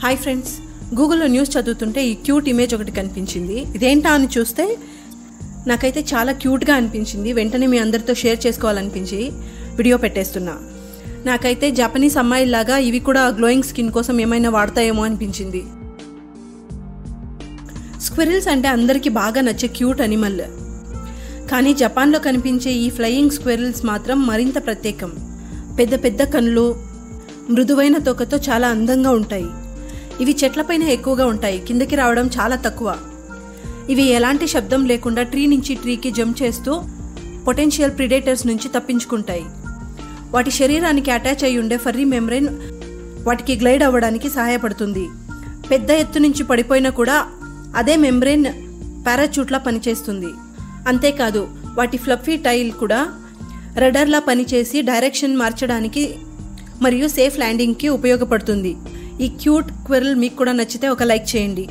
Hi friends, గూగుల్లో news చదువుతుంటే ఈ క్యూట్ ఇమేజ్ ఒకటి కనిపించింది. ఇదేంటా అని చూస్తే నాకైతే చాలా క్యూట్గా అనిపించింది. వెంటనే మీ అందరితో షేర్ చేసుకోవాలనిపించి వీడియో పెట్టేస్తున్నా. నాకైతే జపనీస్ అమ్మాయిలాగా ఇవి కూడా గ్లోయింగ్ స్కిన్ కోసం ఏమైనా వాడతాయేమో అనిపించింది. స్క్విరిల్స్ అంటే అందరికీ బాగా నచ్చే క్యూట్ అనిమల్. కానీ జపాన్లో కనిపించే ఈ ఫ్లయింగ్ స్క్విరిల్స్ మాత్రం మరింత ప్రత్యేకం. పెద్ద పెద్ద కన్నులు, మృదువైన తోకతో చాలా అందంగా ఉంటాయి. ఇవి చెట్లపైన ఎక్కువగా ఉంటాయి, కిందకి రావడం చాలా తక్కువ. ఇవి ఎలాంటి శబ్దం లేకుండా ట్రీ నుంచి ట్రీకి జంప్ చేస్తూ పొటెన్షియల్ ప్రిడేటర్స్ నుంచి తప్పించుకుంటాయి. వాటి శరీరానికి అటాచ్ అయి ఉండే ఫర్రీ మెంబ్రెయిన్ వాటికి గ్లైడ్ అవ్వడానికి సహాయపడుతుంది. పెద్ద ఎత్తు నుంచి పడిపోయినా కూడా అదే మెంబ్రెయిన్ పారాచూట్లా పనిచేస్తుంది. అంతేకాదు, వాటి ఫ్లఫీ టైల్ కూడా రడర్లా పనిచేసి డైరెక్షన్ మార్చడానికి మరియు సేఫ్ ల్యాండింగ్కి ఉపయోగపడుతుంది. ఈ క్యూట్ స్క్విరిల్ మీకు కూడా నచ్చితే ఒక లైక్ చేయండి.